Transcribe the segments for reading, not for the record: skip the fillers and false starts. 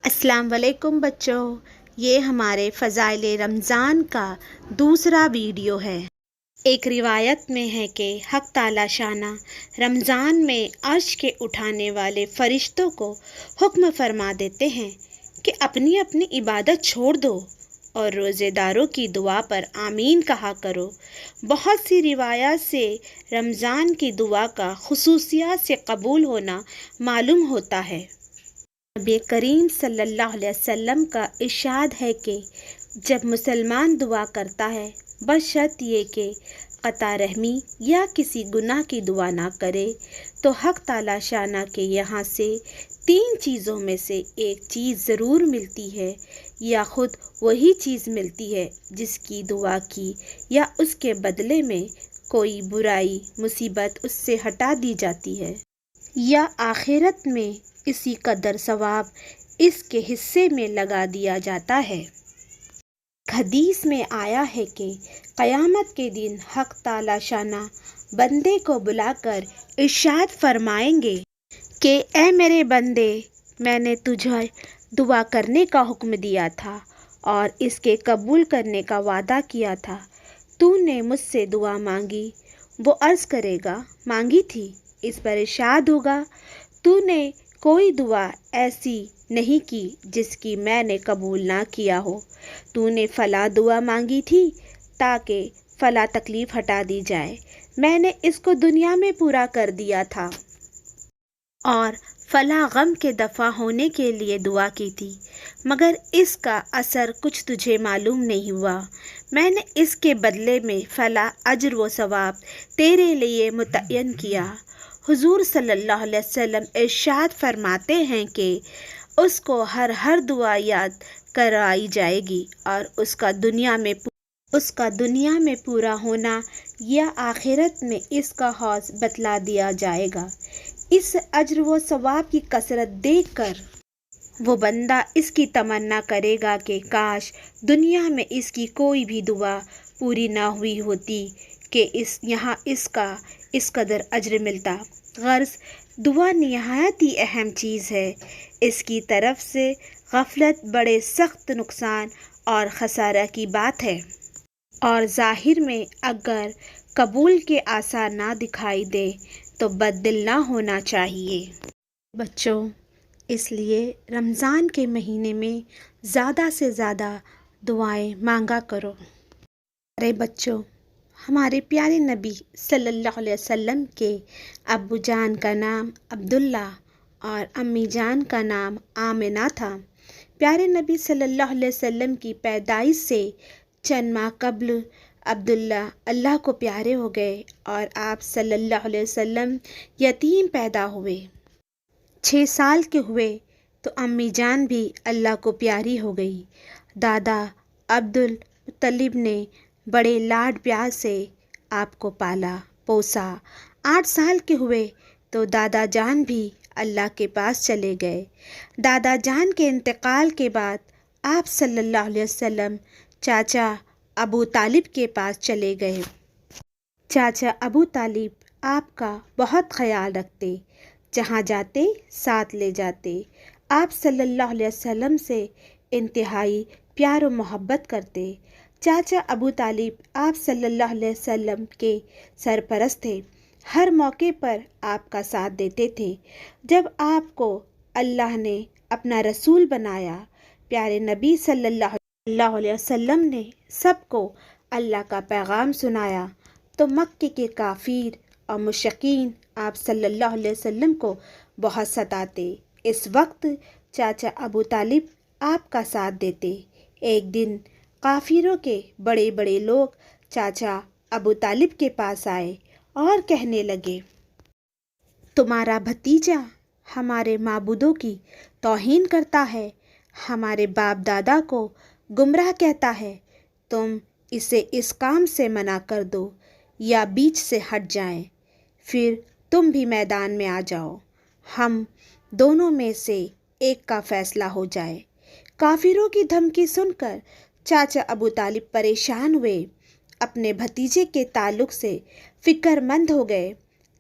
السلام علیکم بچوں، یہ ہمارے فضائل رمضان کا دوسرا ویڈیو ہے۔ ایک روایت میں ہے کہ حق تعالی شانہ رمضان میں عرش کے اٹھانے والے فرشتوں کو حکم فرما دیتے ہیں کہ اپنی اپنی عبادت چھوڑ دو اور روزے داروں کی دعا پر آمین کہا کرو۔ بہت سی روایات سے رمضان کی دعا کا خصوصیات سے قبول ہونا معلوم ہوتا ہے۔ نبی کریم صلی اللہ علیہ وسلم کا ارشاد ہے کہ جب مسلمان دعا کرتا ہے بشرط یہ کہ قطع رحمی یا کسی گناہ کی دعا نہ کرے تو حق تعالی شانہ کے یہاں سے 3 چیزوں میں سے ایک چیز ضرور ملتی ہے، یا خود وہی چیز ملتی ہے جس کی دعا کی، یا اس کے بدلے میں کوئی برائی مصیبت اس سے ہٹا دی جاتی ہے، یا آخرت میں اسی قدر ثواب اس کے حصے میں لگا دیا جاتا ہے۔ حدیث میں آیا ہے کہ قیامت کے دن حق تعالی شانہ بندے کو بلا کر ارشاد فرمائیں گے کہ اے میرے بندے، میں نے تجھے دعا کرنے کا حکم دیا تھا اور اس کے قبول کرنے کا وعدہ کیا تھا، تو نے مجھ سے دعا مانگی۔ وہ عرض کرے گا مانگی تھی؟ اس پر ارشاد ہوگا تو نے کوئی دعا ایسی نہیں کی جس کی میں نے قبول نہ کیا ہو، تو نے فلاں دعا مانگی تھی تاکہ فلاں تکلیف ہٹا دی جائے، میں نے اس کو دنیا میں پورا کر دیا تھا، اور فلاں غم کے دفع ہونے کے لیے دعا کی تھی مگر اس کا اثر کچھ تجھے معلوم نہیں ہوا، میں نے اس کے بدلے میں فلاں اجر و ثواب تیرے لیے متعین کیا۔ حضور صلی اللہ علیہ وسلم ارشاد فرماتے ہیں کہ اس کو ہر دعا یاد کرائی جائے گی اور اس کا دنیا میں پورا ہونا یا آخرت میں اس کا حوض بتلا دیا جائے گا۔ اس اجر و ثواب کی کثرت دیکھ کر وہ بندہ اس کی تمنا کرے گا کہ کاش دنیا میں اس کی کوئی بھی دعا پوری نہ ہوئی ہوتی کہ یہاں اس کا اس قدر اجر ملتا۔ غرض دعا نہایت ہی اہم چیز ہے، اس کی طرف سے غفلت بڑے سخت نقصان اور خسارہ کی بات ہے، اور ظاہر میں اگر قبول کے آثار نہ دکھائی دے تو بد دل نہ ہونا چاہیے۔ بچوں، اس لیے رمضان کے مہینے میں زیادہ سے زیادہ دعائیں مانگا کرو۔ ارے بچوں، ہمارے پیارے نبی صلی اللہ علیہ وسلم کے ابو جان کا نام عبداللہ اور امی جان کا نام آمنہ تھا۔ پیارے نبی صلی اللہ علیہ وسلم کی پیدائش سے چند ماہ قبل عبداللہ اللہ کو پیارے ہو گئے اور آپ صلی اللہ علیہ وسلم یتیم پیدا ہوئے۔ 6 سال کے ہوئے تو امی جان بھی اللہ کو پیاری ہو گئی۔ دادا عبدالمطلب نے بڑے لاڈ پیار سے آپ کو پالا پوسا۔ 8 سال کے ہوئے تو دادا جان بھی اللہ کے پاس چلے گئے۔ دادا جان کے انتقال کے بعد آپ صلی اللہ علیہ وسلم چاچا ابو طالب کے پاس چلے گئے۔ چاچا ابو طالب آپ کا بہت خیال رکھتے، جہاں جاتے ساتھ لے جاتے، آپ صلی اللہ علیہ وسلم سے انتہائی پیار و محبت کرتے۔ چاچا ابو طالب آپ صلی اللہ علیہ وسلم کے سرپرست تھے، ہر موقع پر آپ کا ساتھ دیتے تھے۔ جب آپ کو اللہ نے اپنا رسول بنایا، پیارے نبی صلی اللہ علیہ وسلم نے سب کو اللہ کا پیغام سنایا، تو مکے کے کافر اور مشرکین آپ صلی اللہ علیہ وسلم کو بہت ستاتے۔ اس وقت چاچا ابو طالب آپ کا ساتھ دیتے۔ ایک دن کافروں کے بڑے بڑے لوگ چاچا ابو طالب کے پاس آئے اور کہنے لگے، تمہارا بھتیجا ہمارے معبودوں کی توہین کرتا ہے، ہمارے باپ دادا کو گمراہ کہتا ہے، تم اسے اس کام سے منع کر دو یا بیچ سے ہٹ جائیں، پھر تم بھی میدان میں آ جاؤ، ہم دونوں میں سے ایک کا فیصلہ ہو جائے۔ کافروں کی دھمکی سن کر چاچا ابو طالب پریشان ہوئے، اپنے بھتیجے کے تعلق سے فکر مند ہو گئے۔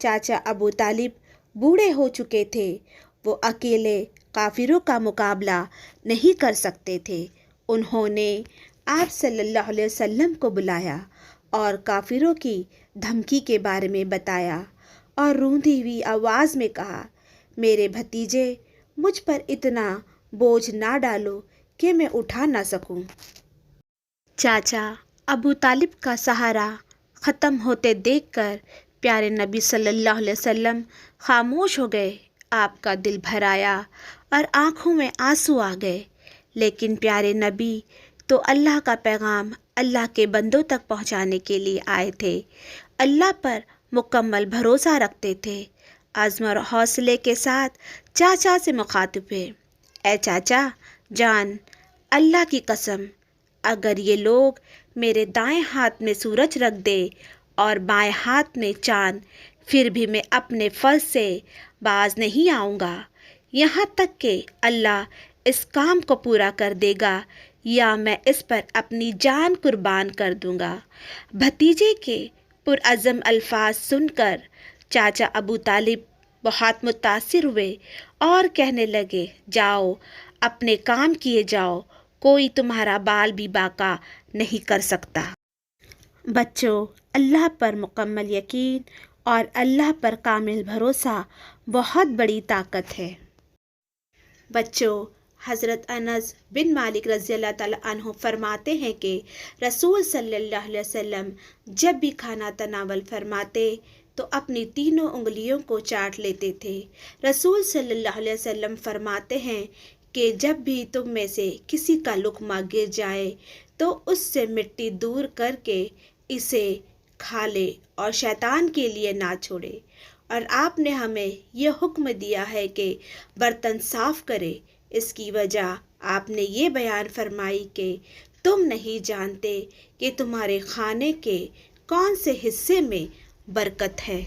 چاچا ابو طالب بوڑھے ہو چکے تھے، وہ اکیلے کافروں کا مقابلہ نہیں کر سکتے تھے، انہوں نے آپ صلی اللہ علیہ وسلم کو بلایا اور کافروں کی دھمکی کے بارے میں بتایا اور روندی ہوئی آواز میں کہا، میرے بھتیجے، مجھ پر اتنا بوجھ نہ ڈالو کہ میں اٹھا نہ سکوں۔ چاچا ابو طالب کا سہارا ختم ہوتے دیکھ کر پیارے نبی صلی اللہ علیہ وسلم خاموش ہو گئے۔ آپ کا دل بھر آیا اور آنکھوں میں آنسو آ گئے، لیکن پیارے نبی تو اللہ کا پیغام اللہ کے بندوں تک پہنچانے کے لیے آئے تھے، اللہ پر مکمل بھروسہ رکھتے تھے۔ عزم اور حوصلے کے ساتھ چاچا سے مخاطب ہوئے، اے چاچا جان، اللہ کی قسم، اگر یہ لوگ میرے دائیں ہاتھ میں سورج رکھ دے اور بائیں ہاتھ میں چاند، پھر بھی میں اپنے فرض سے باز نہیں آؤں گا، یہاں تک کہ اللہ اس کام کو پورا کر دے گا یا میں اس پر اپنی جان قربان کر دوں گا۔ بھتیجے کے پرعزم الفاظ سن کر چاچا ابو طالب بہت متاثر ہوئے اور کہنے لگے، جاؤ اپنے کام کیے جاؤ، کوئی تمہارا بال بھی باقا نہیں کر سکتا۔ بچوں، اللہ پر مکمل یقین اور اللہ پر کامل بھروسہ بہت بڑی طاقت ہے۔ بچوں، حضرت انس بن مالک رضی اللہ تعالیٰ عنہ فرماتے ہیں کہ رسول صلی اللہ علیہ وسلم جب بھی کھانا تناول فرماتے تو اپنی تینوں انگلیوں کو چاٹ لیتے تھے۔ رسول صلی اللہ علیہ وسلم فرماتے ہیں کہ جب بھی تم میں سے کسی کا لقمہ گر جائے تو اس سے مٹی دور کر کے اسے کھا لے اور شیطان کے لیے نہ چھوڑے۔ اور آپ نے ہمیں یہ حکم دیا ہے کہ برتن صاف کرے، اس کی وجہ آپ نے یہ بیان فرمائی کہ تم نہیں جانتے کہ تمہارے کھانے کے کون سے حصے میں برکت ہے۔